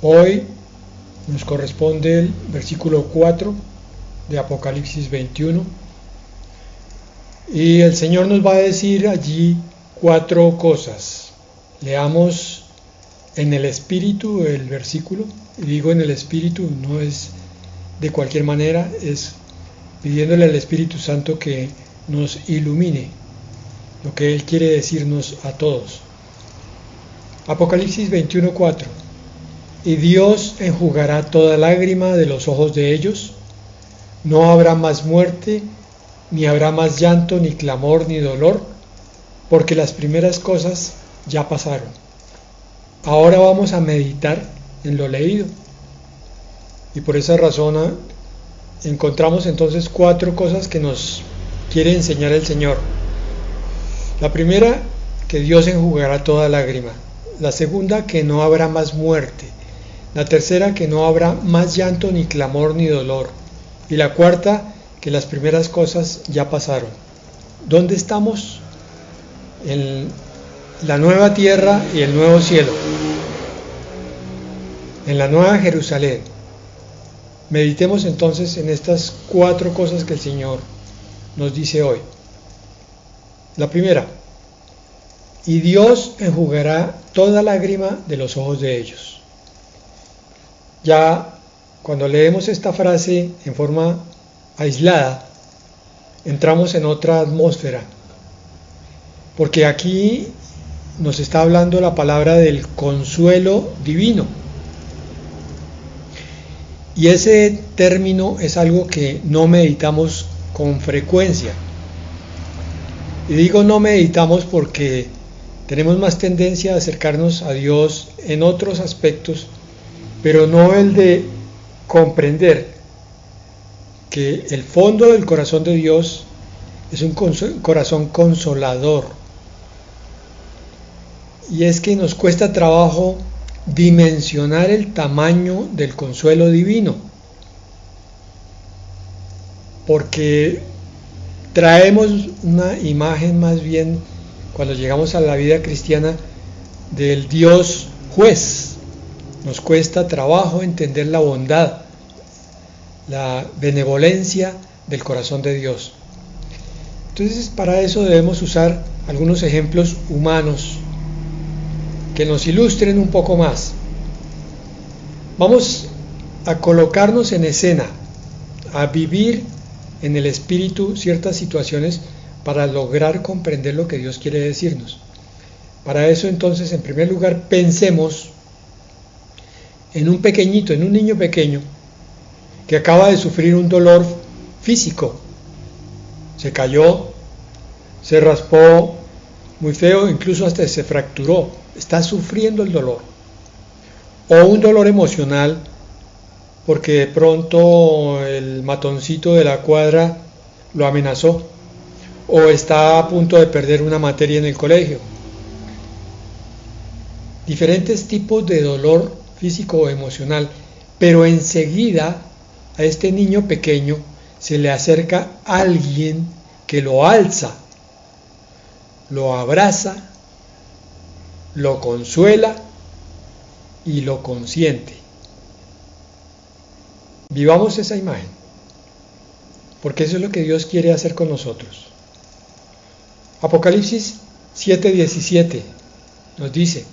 Hoy nos corresponde el versículo 4 de Apocalipsis 21 y el Señor nos va a decir allí 4 cosas. Leamos en el Espíritu el versículo, y digo en el Espíritu, no es de cualquier manera, es pidiéndole al Espíritu Santo que nos ilumine lo que Él quiere decirnos a todos. Apocalipsis 21:4. Y Dios enjugará toda lágrima de los ojos de ellos, no habrá más muerte, ni habrá más llanto, ni clamor, ni dolor, porque las primeras cosas ya pasaron. Ahora vamos a meditar en lo leído. Y por esa razón encontramos entonces 4 cosas que nos quiere enseñar el Señor. La primera, que Dios enjugará toda lágrima. La segunda, que no habrá más muerte. La tercera, que no habrá más llanto, ni clamor, ni dolor. Y la cuarta, que las primeras cosas ya pasaron. ¿Dónde estamos? En la nueva tierra y el nuevo cielo. En la nueva Jerusalén. Meditemos entonces en estas 4 cosas que el Señor nos dice hoy. La primera, y Dios enjugará toda lágrima de los ojos de ellos. Ya cuando leemos esta frase en forma aislada, entramos en otra atmósfera, porque aquí nos está hablando la palabra del consuelo divino. Y ese término es algo que no meditamos con frecuencia. Y digo no meditamos porque tenemos más tendencia a acercarnos a Dios en otros aspectos, pero no el de comprender que el fondo del corazón de Dios es un corazón consolador. Y es que nos cuesta trabajo dimensionar el tamaño del consuelo divino, porque traemos una imagen más bien, cuando llegamos a la vida cristiana, del Dios juez. Nos cuesta trabajo entender la bondad, la benevolencia del corazón de Dios. Entonces, para eso debemos usar algunos ejemplos humanos que nos ilustren un poco más. Vamos a colocarnos en escena, a vivir en el espíritu ciertas situaciones para lograr comprender lo que Dios quiere decirnos. Para eso entonces, en primer lugar, pensemos en un pequeñito, en un niño pequeño que acaba de sufrir un dolor físico. Se cayó, se raspó muy feo, incluso hasta se fracturó. Está sufriendo el dolor. O un dolor emocional, porque de pronto el matoncito de la cuadra lo amenazó, o está a punto de perder una materia en el colegio. Diferentes tipos de dolor físico o emocional, pero enseguida a este niño pequeño se le acerca alguien que lo alza, lo abraza, lo consuela y lo consiente. Vivamos esa imagen, porque eso es lo que Dios quiere hacer con nosotros. Apocalipsis 7:17 nos dice: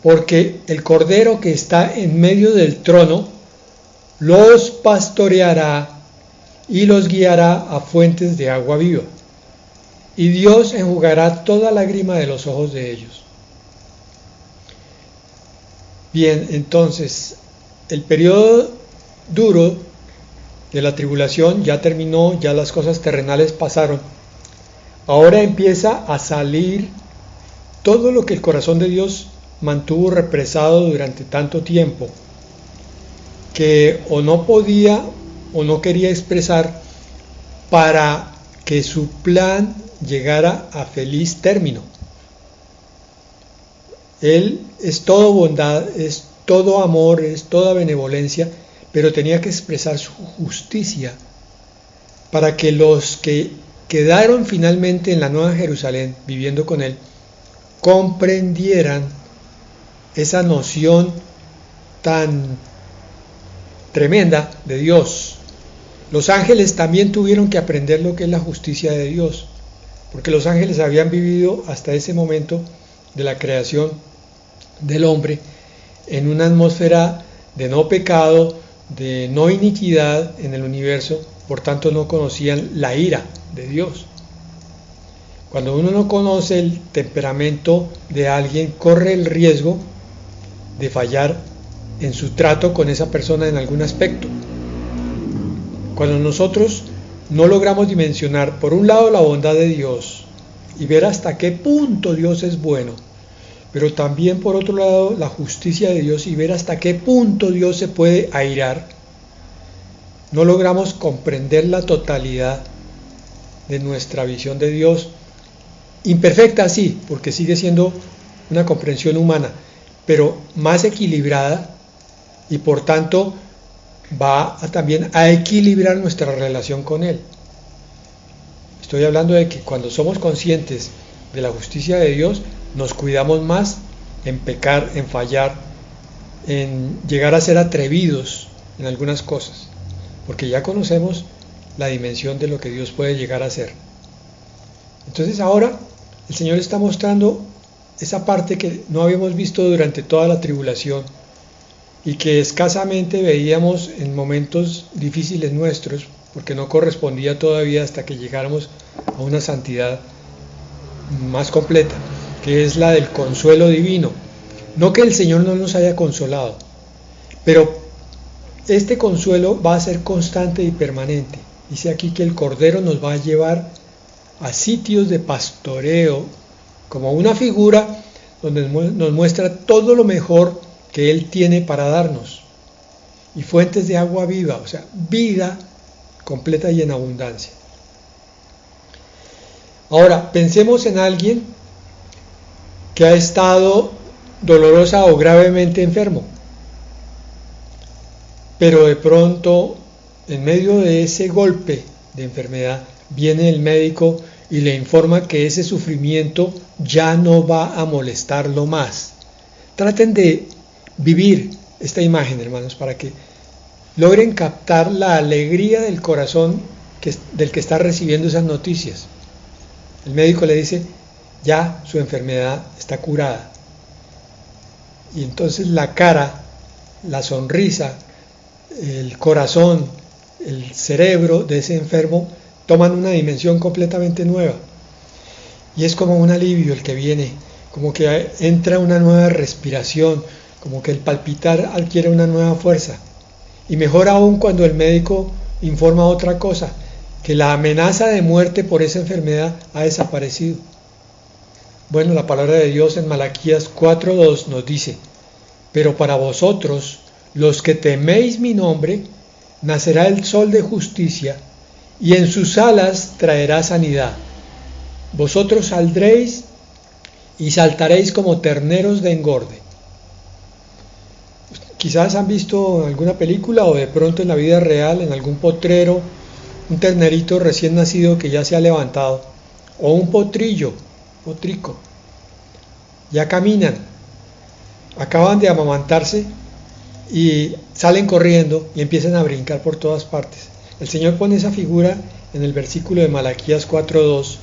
porque el Cordero que está en medio del trono los pastoreará y los guiará a fuentes de agua viva, y Dios enjugará toda lágrima de los ojos de ellos. Bien, entonces, el periodo duro de la tribulación ya terminó, ya las cosas terrenales pasaron. Ahora empieza a salir todo lo que el corazón de Dios mantuvo represado durante tanto tiempo, que o no podía o no quería expresar para que su plan llegara a feliz término. Él es todo bondad, es todo amor, es toda benevolencia, pero tenía que expresar su justicia para que los que quedaron finalmente en la Nueva Jerusalén viviendo con Él comprendieran esa noción tan tremenda de Dios. Los ángeles también tuvieron que aprender lo que es la justicia de Dios, porque los ángeles habían vivido hasta ese momento de la creación del hombre en una atmósfera de no pecado, de no iniquidad en el universo, por tanto no conocían la ira de Dios. Cuando uno no conoce el temperamento de alguien, corre el riesgo de fallar en su trato con esa persona en algún aspecto. Cuando nosotros no logramos dimensionar, por un lado, la bondad de Dios y ver hasta qué punto Dios es bueno, pero también por otro lado la justicia de Dios y ver hasta qué punto Dios se puede airar, no logramos comprender la totalidad de nuestra visión de Dios, imperfecta sí, porque sigue siendo una comprensión humana, pero más equilibrada y por tanto va también a equilibrar nuestra relación con Él. Estoy hablando de que cuando somos conscientes de la justicia de Dios, nos cuidamos más en pecar, en fallar, en llegar a ser atrevidos en algunas cosas, porque ya conocemos la dimensión de lo que Dios puede llegar a ser. Entonces ahora el Señor está mostrando esa parte que no habíamos visto durante toda la tribulación y que escasamente veíamos en momentos difíciles nuestros, porque no correspondía todavía hasta que llegáramos a una santidad más completa, que es la del consuelo divino. No que el Señor no nos haya consolado, pero este consuelo va a ser constante y permanente. Dice aquí que el Cordero nos va a llevar a sitios de pastoreo, como una figura donde nos muestra todo lo mejor que Él tiene para darnos, y fuentes de agua viva, o sea, vida completa y en abundancia. Ahora, pensemos en alguien que ha estado dolorosa o gravemente enfermo, pero de pronto, en medio de ese golpe de enfermedad, viene el médico y le informa que ese sufrimiento ya no va a molestarlo más. Traten de vivir esta imagen, hermanos, para que logren captar la alegría del corazón del que está recibiendo esas noticias. El médico le dice, ya su enfermedad está curada. Y entonces la cara, la sonrisa, el corazón, el cerebro de ese enfermo toman una dimensión completamente nueva. Y es como un alivio el que viene, como que entra una nueva respiración, como que el palpitar adquiere una nueva fuerza. Y mejor aún cuando el médico informa otra cosa, que la amenaza de muerte por esa enfermedad ha desaparecido. Bueno, la palabra de Dios en Malaquías 4:2 nos dice, pero para vosotros, los que teméis mi nombre, nacerá el sol de justicia, y en sus alas traerá sanidad. Vosotros saldréis y saltaréis como terneros de engorde. Quizás han visto en alguna película o de pronto en la vida real, en algún potrero, un ternerito recién nacido que ya se ha levantado, o un potrico, ya caminan, acaban de amamantarse y salen corriendo y empiezan a brincar por todas partes. El Señor pone esa figura en el versículo de Malaquías 4:2,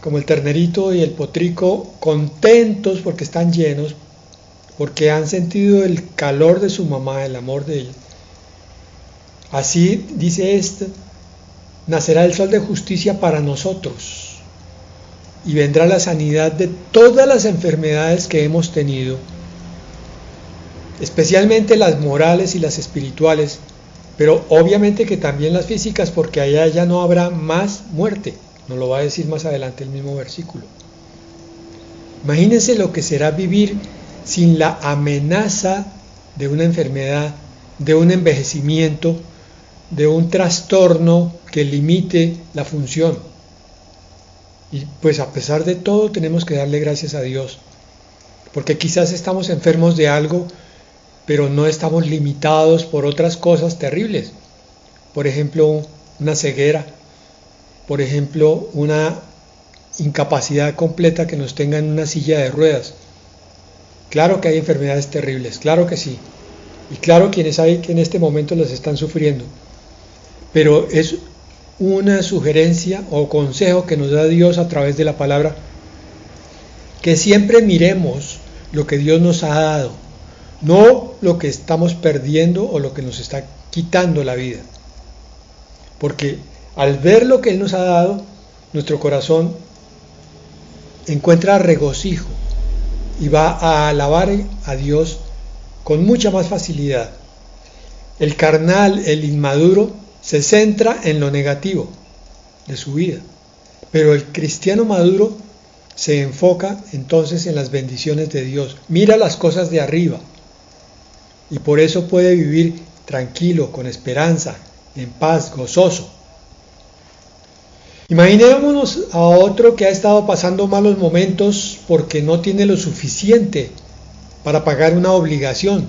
como el ternerito y el potrico contentos porque están llenos, porque han sentido el calor de su mamá, el amor de ella. Así dice nacerá el sol de justicia para nosotros y vendrá la sanidad de todas las enfermedades que hemos tenido, especialmente las morales y las espirituales, pero obviamente que también las físicas, porque allá ya no habrá más muerte. Nos lo va a decir más adelante el mismo versículo. Imagínense lo que será vivir sin la amenaza de una enfermedad, de un envejecimiento, de un trastorno que limite la función. Y pues a pesar de todo tenemos que darle gracias a Dios, porque quizás estamos enfermos de algo, pero no estamos limitados por otras cosas terribles. Por ejemplo, una ceguera, por ejemplo, una incapacidad completa que nos tenga en una silla de ruedas. Claro que hay enfermedades terribles, claro que sí. Y claro quienes hay que en este momento las están sufriendo. Pero es una sugerencia o consejo que nos da Dios a través de la palabra, que siempre miremos lo que Dios nos ha dado, no lo que estamos perdiendo o lo que nos está quitando la vida. Porque al ver lo que Él nos ha dado, nuestro corazón encuentra regocijo y va a alabar a Dios con mucha más facilidad. El carnal, el inmaduro, se centra en lo negativo de su vida, pero el cristiano maduro se enfoca entonces en las bendiciones de Dios, mira las cosas de arriba y por eso puede vivir tranquilo, con esperanza, en paz, gozoso. Imaginémonos a otro que ha estado pasando malos momentos porque no tiene lo suficiente para pagar una obligación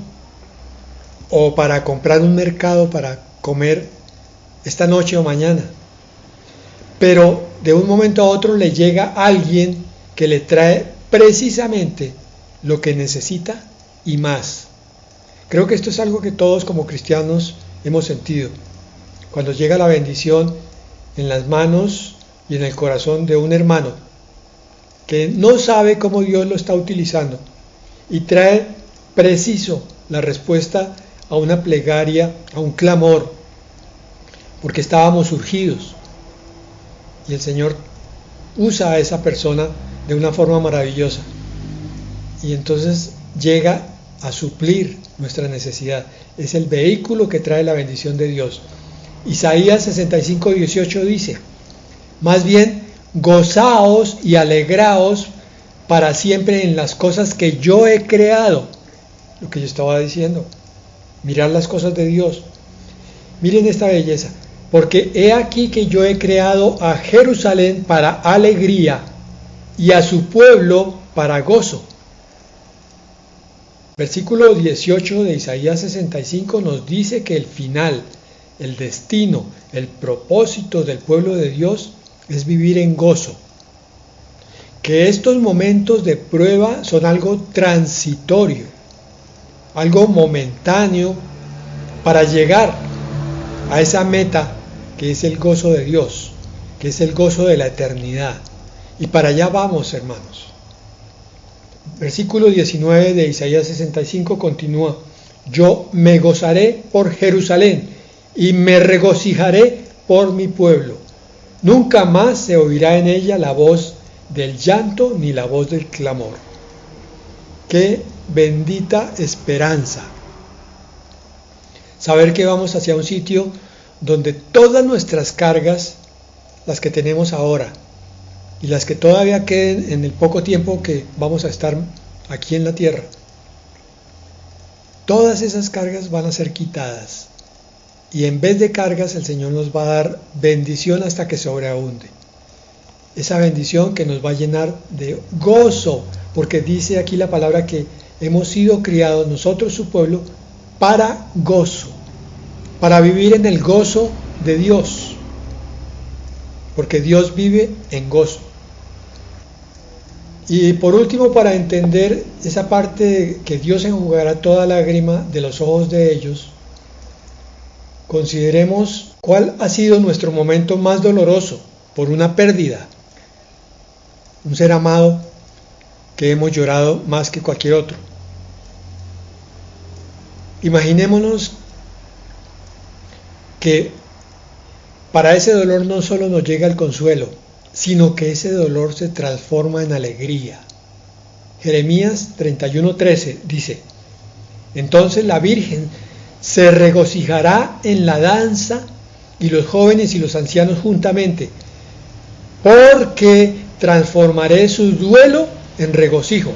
o para comprar un mercado para comer esta noche o mañana. Pero de un momento a otro le llega alguien que le trae precisamente lo que necesita y más. Creo que esto es algo que todos como cristianos hemos sentido. Cuando llega la bendición en las manos y en el corazón de un hermano que no sabe cómo Dios lo está utilizando y trae preciso la respuesta a una plegaria, a un clamor, porque estábamos urgidos. Y el Señor usa a esa persona de una forma maravillosa. Y entonces llega a suplir nuestra necesidad. Es el vehículo que trae la bendición de Dios. Isaías 65:18 dice: más bien, gozaos y alegraos para siempre en las cosas que yo he creado. Lo que yo estaba diciendo. Mirar las cosas de Dios. Miren esta belleza. Porque he aquí que yo he creado a Jerusalén para alegría y a su pueblo para gozo. Versículo 18 de Isaías 65 nos dice que el final, el destino, el propósito del pueblo de Dios es vivir en gozo. Que estos momentos de prueba son algo transitorio, algo momentáneo para llegar a esa meta que es el gozo de Dios, que es el gozo de la eternidad. Y para allá vamos, hermanos. Versículo 19 de Isaías 65 continúa: yo me gozaré por Jerusalén y me regocijaré por mi pueblo. Nunca más se oirá en ella la voz del llanto ni la voz del clamor. ¡Qué bendita esperanza! Saber que vamos hacia un sitio donde todas nuestras cargas, las que tenemos ahora y las que todavía queden en el poco tiempo que vamos a estar aquí en la tierra, todas esas cargas van a ser quitadas. Y en vez de cargas, el Señor nos va a dar bendición hasta que sobreabunde. Esa bendición que nos va a llenar de gozo, porque dice aquí la palabra que hemos sido criados nosotros, su pueblo, para gozo, para vivir en el gozo de Dios, porque Dios vive en gozo. Y por último, para entender esa parte de que Dios enjugará toda lágrima de los ojos de ellos, consideremos cuál ha sido nuestro momento más doloroso por una pérdida, un ser amado que hemos llorado más que cualquier otro. Imaginémonos que para ese dolor no solo nos llega el consuelo, sino que ese dolor se transforma en alegría. Jeremías 31:13 dice: entonces la Virgen se regocijará en la danza y los jóvenes y los ancianos juntamente, porque transformaré su duelo en regocijo,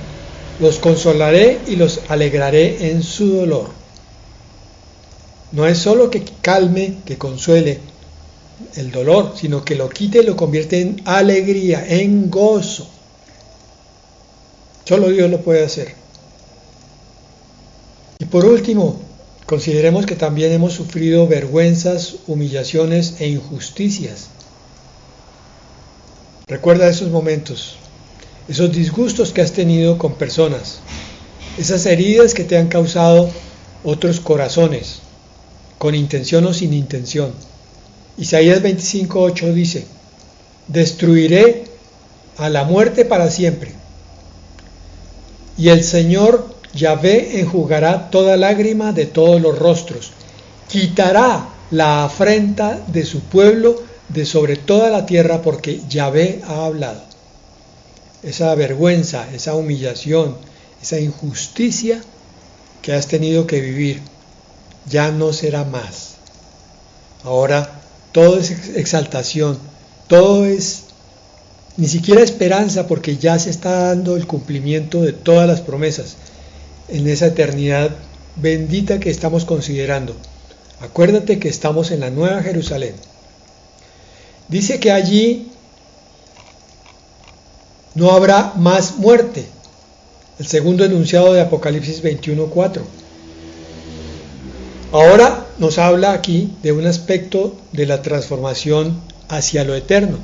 los consolaré y los alegraré en su dolor. No es solo que calme, que consuele el dolor, sino que lo quite y lo convierte en alegría, en gozo. Solo Dios lo puede hacer. Y por último, consideremos que también hemos sufrido vergüenzas, humillaciones e injusticias. Recuerda esos momentos, esos disgustos que has tenido con personas, esas heridas que te han causado otros corazones, con intención o sin intención. Isaías 25:8 dice: destruiré a la muerte para siempre, y el Señor Yahvé enjugará toda lágrima de todos los rostros, quitará la afrenta de su pueblo de sobre toda la tierra, porque Yahvé ha hablado. Esa vergüenza, esa humillación, esa injusticia que has tenido que vivir, ya no será más. Ahora todo es exaltación, todo es ni siquiera esperanza, porque ya se está dando el cumplimiento de todas las promesas en esa eternidad bendita que estamos considerando. Acuérdate que estamos en la Nueva Jerusalén. Dice que allí no habrá más muerte. El segundo enunciado de Apocalipsis 21:4. Ahora nos habla aquí de un aspecto de la transformación hacia lo eterno.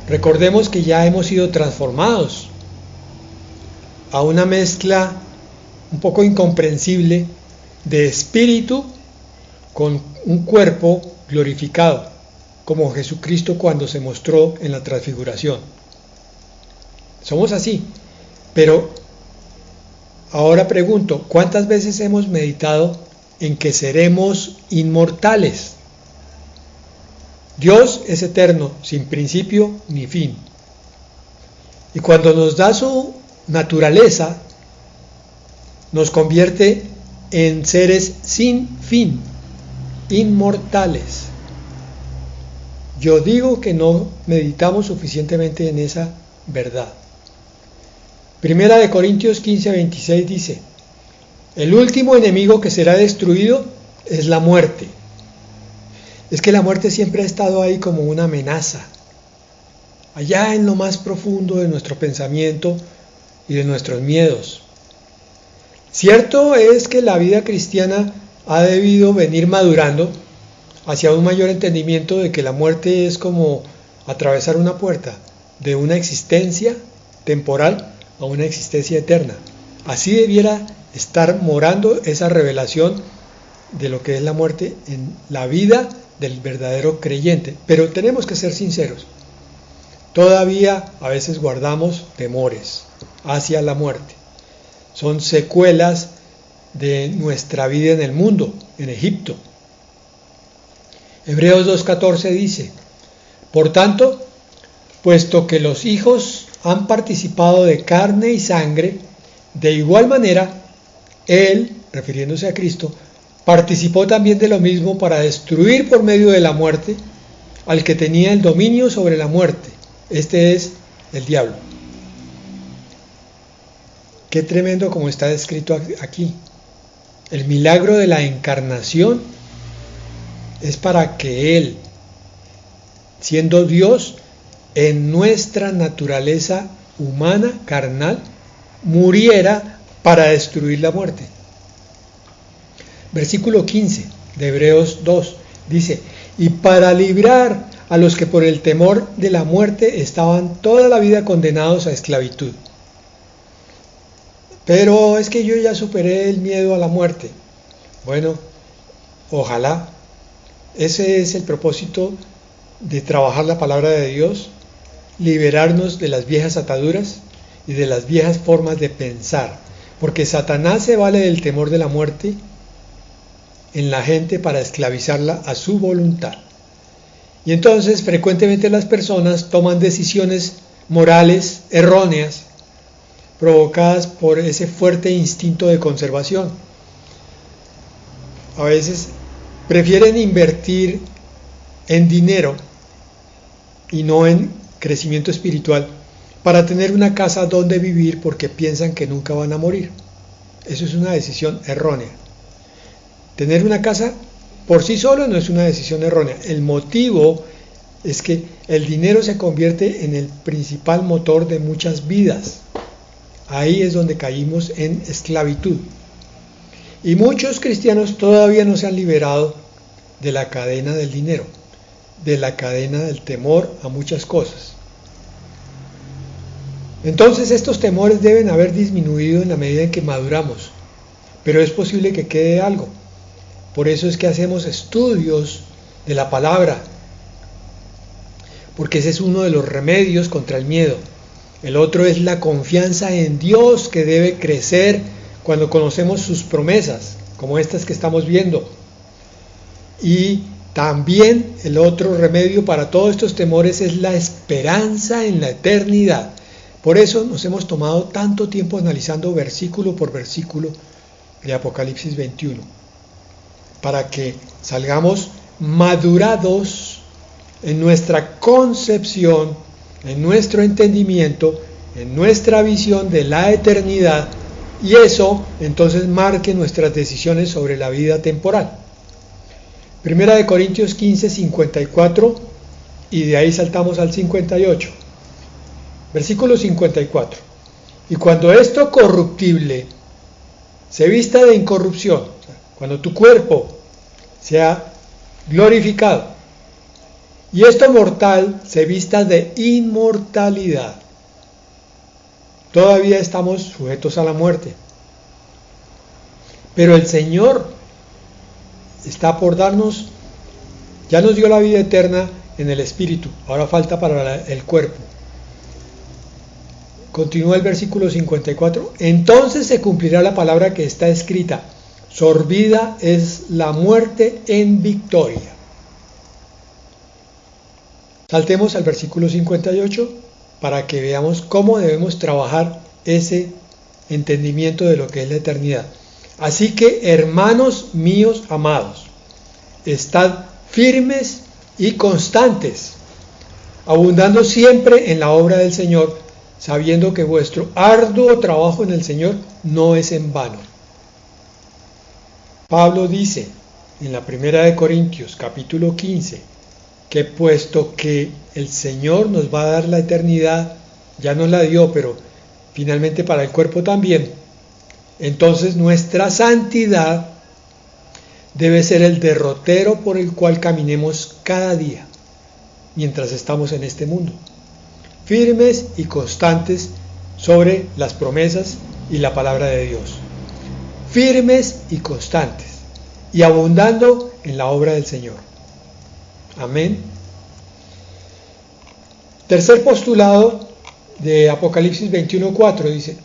Recordemos que ya hemos sido transformados a una mezcla un poco incomprensible de espíritu con un cuerpo glorificado, como Jesucristo cuando se mostró en la transfiguración. Somos así, pero ahora pregunto, ¿cuántas veces hemos meditado en que seremos inmortales? Dios es eterno, sin principio ni fin. Y cuando nos da su naturaleza, nos convierte en seres sin fin, inmortales. Yo digo que no meditamos suficientemente en esa verdad. Primera de Corintios 15:26 dice: el último enemigo que será destruido es la muerte. Es que la muerte siempre ha estado ahí como una amenaza, allá en lo más profundo de nuestro pensamiento y de nuestros miedos. Cierto es que la vida cristiana ha debido venir madurando hacia un mayor entendimiento de que la muerte es como atravesar una puerta de una existencia temporal a una existencia eterna. Así debiera estar morando esa revelación de lo que es la muerte en la vida del verdadero creyente. Pero tenemos que ser sinceros, todavía a veces guardamos temores hacia la muerte. Son secuelas de nuestra vida en el mundo, en Egipto. Hebreos 2:14 dice: por tanto, puesto que los hijos han participado de carne y sangre, de igual manera, Él, refiriéndose a Cristo, participó también de lo mismo para destruir por medio de la muerte al que tenía el dominio sobre la muerte. Este es el diablo. Qué tremendo como está descrito aquí. El milagro de la encarnación es para que Él, siendo Dios, en nuestra naturaleza humana, carnal, muriera para destruir la muerte. Versículo 15 de Hebreos 2 dice: y para librar a los que por el temor de la muerte estaban toda la vida condenados a esclavitud. Pero es que yo ya superé el miedo a la muerte. Bueno, ojalá. Ese es el propósito de trabajar la palabra de Dios, liberarnos de las viejas ataduras y de las viejas formas de pensar, porque Satanás se vale del temor de la muerte en la gente para esclavizarla a su voluntad. Y entonces frecuentemente las personas toman decisiones morales erróneas, provocadas por ese fuerte instinto de conservación. A veces prefieren invertir en dinero y no en crecimiento espiritual para tener una casa donde vivir, porque piensan que nunca van a morir. Eso es una decisión errónea. Tener una casa por sí solo no es una decisión errónea. El motivo es que el dinero se convierte en el principal motor de muchas vidas. Ahí es donde caímos en esclavitud. Y muchos cristianos todavía no se han liberado de la cadena del dinero, de la cadena del temor a muchas cosas. Entonces estos temores deben haber disminuido en la medida en que maduramos, pero es posible que quede algo. Por eso es que hacemos estudios de la palabra, porque ese es uno de los remedios contra el miedo. El otro es la confianza en Dios, que debe crecer cuando conocemos sus promesas, como estas que estamos viendo. Y también el otro remedio para todos estos temores es la esperanza en la eternidad. Por eso nos hemos tomado tanto tiempo analizando versículo por versículo de Apocalipsis 21, para que salgamos madurados en nuestra concepción, en nuestro entendimiento, en nuestra visión de la eternidad, y eso entonces marque nuestras decisiones sobre la vida temporal. Primera de Corintios 15, 54, y de ahí saltamos al 58. Versículo 54. Y cuando esto corruptible se vista de incorrupción, o sea, cuando tu cuerpo sea glorificado, y esto mortal se vista de inmortalidad, todavía estamos sujetos a la muerte. Pero el Señor está por darnos, ya nos dio la vida eterna en el espíritu, ahora falta para el cuerpo. Continúa el versículo 54. Entonces se cumplirá la palabra que está escrita: sorbida es la muerte en victoria. Saltemos al versículo 58 para que veamos cómo debemos trabajar ese entendimiento de lo que es la eternidad. Así que, hermanos míos amados, estad firmes y constantes, abundando siempre en la obra del Señor, sabiendo que vuestro arduo trabajo en el Señor no es en vano. Pablo dice en la primera de Corintios, capítulo 15, que puesto que el Señor nos va a dar la eternidad, ya nos la dio, pero finalmente para el cuerpo también, entonces nuestra santidad debe ser el derrotero por el cual caminemos cada día, mientras estamos en este mundo, firmes y constantes sobre las promesas y la palabra de Dios, firmes y constantes, y abundando en la obra del Señor. Amén. Tercer postulado de Apocalipsis 21:4 dice: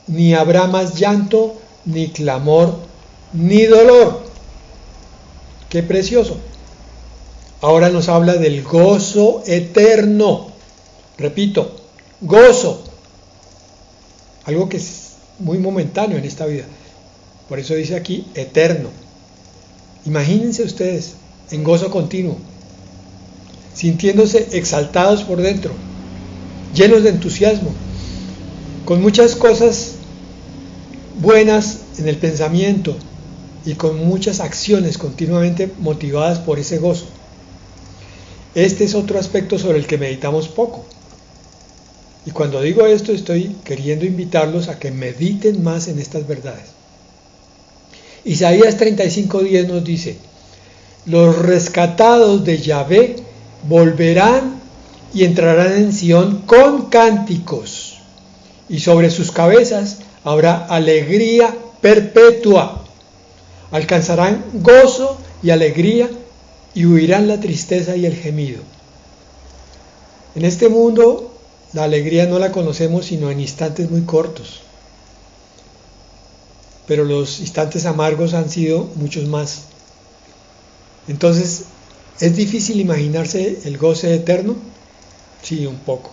ni habrá más llanto, ni clamor, ni dolor. ¡Qué precioso! Ahora nos habla del gozo eterno. Repito, gozo. Algo que es muy momentáneo en esta vida. Por eso dice aquí eterno. Imagínense ustedes en gozo continuo, sintiéndose exaltados por dentro, llenos de entusiasmo, con muchas cosas buenas en el pensamiento y con muchas acciones continuamente motivadas por ese gozo. Este es otro aspecto sobre el que meditamos poco. Y cuando digo esto, estoy queriendo invitarlos a que mediten más en estas verdades. Isaías 35:10 nos dice: los rescatados de Yahvé volverán y entrarán en Sión con cánticos, y sobre sus cabezas habrá alegría perpetua. Alcanzarán gozo y alegría y huirán la tristeza y el gemido. En este mundo la alegría no la conocemos sino en instantes muy cortos, pero los instantes amargos han sido muchos más. Entonces, ¿es difícil imaginarse el goce eterno? Sí, un poco.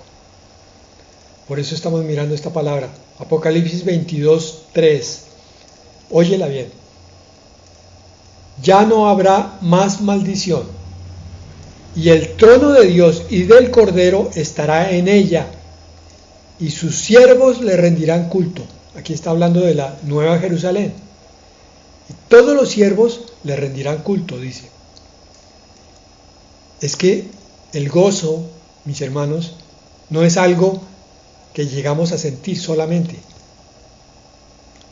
Por eso estamos mirando esta palabra, Apocalipsis 22:3. Óyela bien. Ya no habrá más maldición, y el trono de Dios y del Cordero estará en ella, y sus siervos le rendirán culto. Aquí está hablando de la Nueva Jerusalén. Y todos los siervos le rendirán culto, dice. Es que el gozo, mis hermanos, no es algo que llegamos a sentir solamente.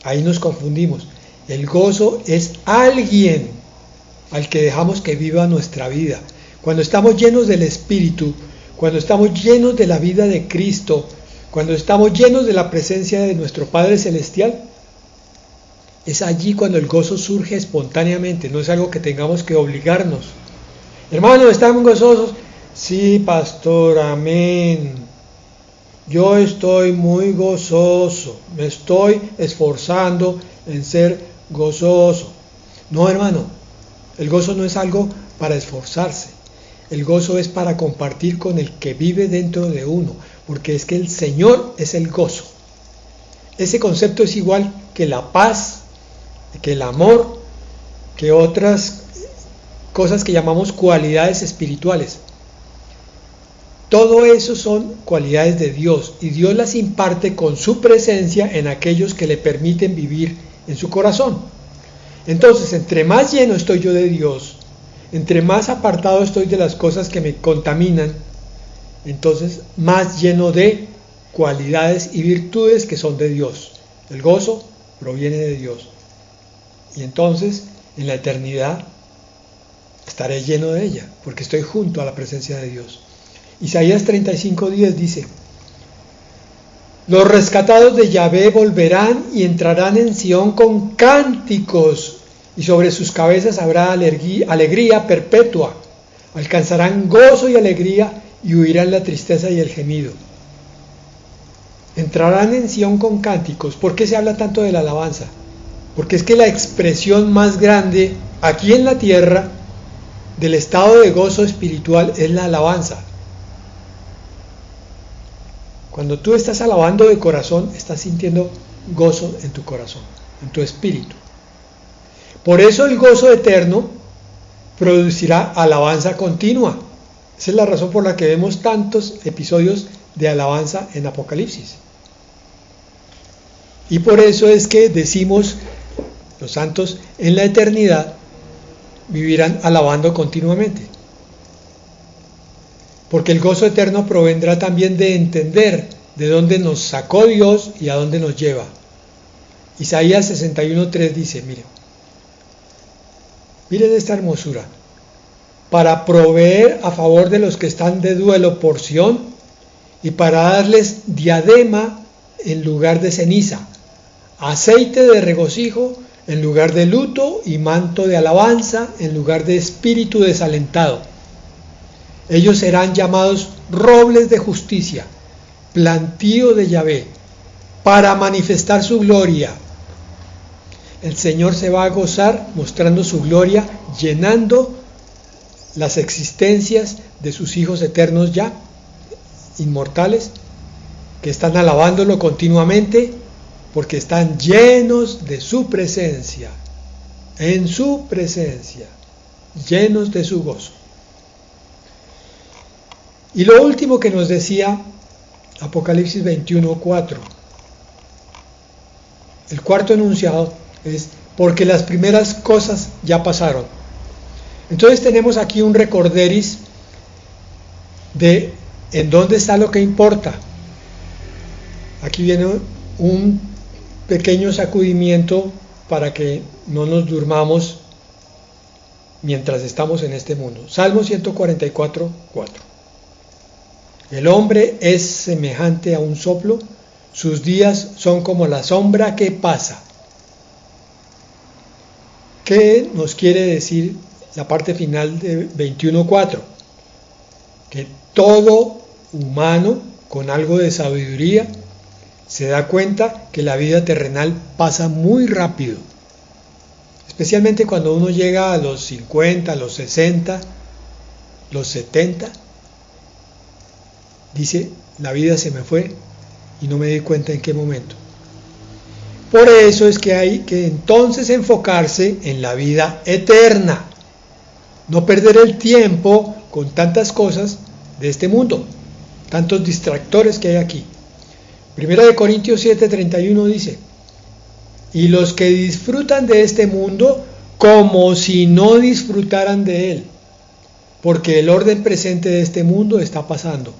Ahí nos confundimos. El gozo es alguien al que dejamos que viva nuestra vida. Cuando estamos llenos del Espíritu, cuando estamos llenos de la vida de Cristo, Cuando estamos llenos de la presencia de nuestro Padre Celestial, es allí cuando el gozo surge espontáneamente, no es algo que tengamos que obligarnos. Hermanos, ¿estamos gozosos? Sí, pastor, amén. Yo estoy muy gozoso, me estoy esforzando en ser gozoso. No, hermano, el gozo no es algo para esforzarse. El gozo es para compartir con el que vive dentro de uno, porque es que el Señor es el gozo. Ese concepto es igual que la paz, que el amor, que otras cosas que llamamos cualidades espirituales. Todo eso son cualidades de Dios y Dios las imparte con su presencia en aquellos que le permiten vivir en su corazón. Entonces, entre más lleno estoy yo de Dios, entre más apartado estoy de las cosas que me contaminan, entonces más lleno de cualidades y virtudes que son de Dios. El gozo proviene de Dios. Y entonces, en la eternidad, estaré lleno de ella, porque estoy junto a la presencia de Dios. Isaías 35:10 dice: los rescatados de Yahvé volverán y entrarán en Sión con cánticos, y sobre sus cabezas habrá alegría perpetua. Alcanzarán gozo y alegría y huirán la tristeza y el gemido. Entrarán en Sión con cánticos. ¿Por qué se habla tanto de la alabanza? Porque es que la expresión más grande aquí en la tierra del estado de gozo espiritual es la alabanza. Cuando tú estás alabando de corazón, estás sintiendo gozo en tu corazón, en tu espíritu. Por eso el gozo eterno producirá alabanza continua. Esa es la razón por la que vemos tantos episodios de alabanza en Apocalipsis. Y por eso es que decimos, los santos en la eternidad vivirán alabando continuamente. Porque el gozo eterno provendrá también de entender de dónde nos sacó Dios y a dónde nos lleva. Isaías 61:3 dice, miren esta hermosura: para proveer a favor de los que están de duelo por Sión y para darles diadema en lugar de ceniza, aceite de regocijo en lugar de luto y manto de alabanza en lugar de espíritu desalentado. Ellos serán llamados robles de justicia, plantío de Yahvé, para manifestar su gloria. El Señor se va a gozar mostrando su gloria, llenando las existencias de sus hijos eternos ya, inmortales, que están alabándolo continuamente, porque están llenos de su presencia, en su presencia, llenos de su gozo. Y lo último que nos decía Apocalipsis 21:4, el cuarto enunciado es: porque las primeras cosas ya pasaron. Entonces tenemos aquí un recorderis de en dónde está lo que importa. Aquí viene un pequeño sacudimiento para que no nos durmamos mientras estamos en este mundo. Salmo 144:4. El hombre es semejante a un soplo, sus días son como la sombra que pasa. ¿Qué nos quiere decir la parte final de 21:4? Que todo humano con algo de sabiduría se da cuenta que la vida terrenal pasa muy rápido, especialmente cuando uno llega a los 50, a los 60, los 70. Dice, la vida se me fue y no me di cuenta en qué momento. Por eso es que hay que entonces enfocarse en la vida eterna. No perder el tiempo con tantas cosas de este mundo, tantos distractores que hay aquí. 1 Corintios 7:31 dice: y los que disfrutan de este mundo como si no disfrutaran de él, porque el orden presente de este mundo está pasando.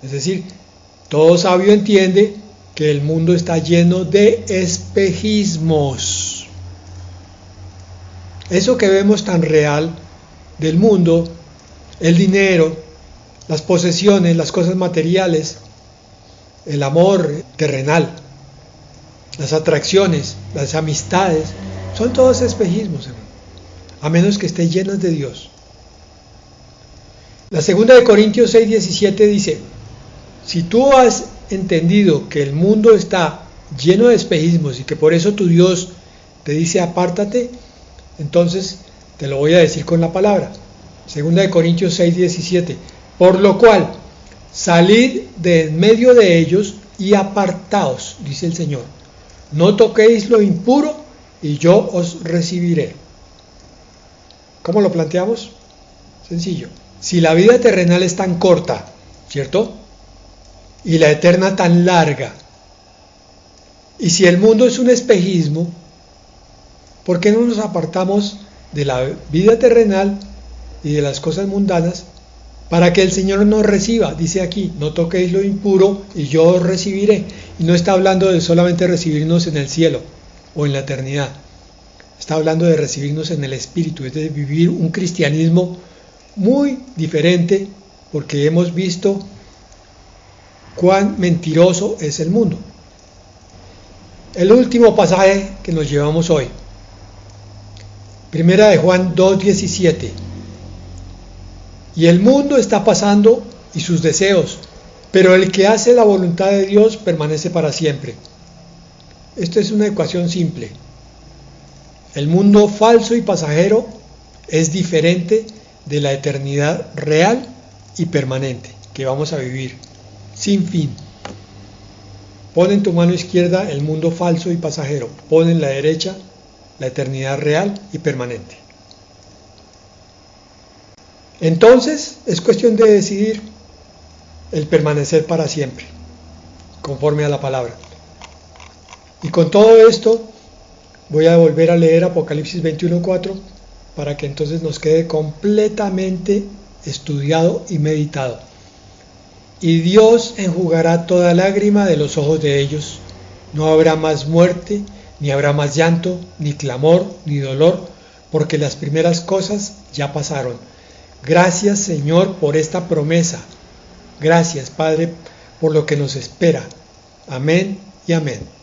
Es decir, todo sabio entiende que el mundo está lleno de espejismos. Eso que vemos tan real del mundo, el dinero, las posesiones, las cosas materiales, el amor terrenal, las atracciones, las amistades, son todos espejismos, hermano, a menos que estén llenas de Dios. La segunda de Corintios 6:17 dice, si tú has entendido que el mundo está lleno de espejismos y que por eso tu Dios te dice apártate, entonces te lo voy a decir con la palabra. Segunda de Corintios 6:17, por lo cual salid de en medio de ellos y apartaos, dice el Señor. No toquéis lo impuro y yo os recibiré. ¿Cómo lo planteamos? Sencillo. Si la vida terrenal es tan corta, ¿cierto? Y la eterna tan larga, y si el mundo es un espejismo, ¿por qué no nos apartamos de la vida terrenal y de las cosas mundanas para que el Señor nos reciba? Dice aquí, no toquéis lo impuro y yo os recibiré. Y no está hablando de solamente recibirnos en el cielo o en la eternidad. Está hablando de recibirnos en el Espíritu, es de vivir un cristianismo muy diferente, porque hemos visto cuán mentiroso es el mundo. El último pasaje que nos llevamos hoy, Primera de Juan 2:17. Y el mundo está pasando y sus deseos, pero el que hace la voluntad de Dios permanece para siempre. Esto es una ecuación simple. El mundo falso y pasajero es diferente de la eternidad real y permanente que vamos a vivir sin fin. Pon en tu mano izquierda el mundo falso y pasajero, pon en la derecha la eternidad real y permanente. Entonces es cuestión de decidir el permanecer para siempre, conforme a la palabra. Y con todo esto voy a volver a leer Apocalipsis 21:4 para que entonces nos quede completamente estudiado y meditado. Y Dios enjugará toda lágrima de los ojos de ellos. No habrá más muerte, ni habrá más llanto, ni clamor, ni dolor, porque las primeras cosas ya pasaron. Gracias, Señor, por esta promesa. Gracias, Padre, por lo que nos espera. Amén y amén.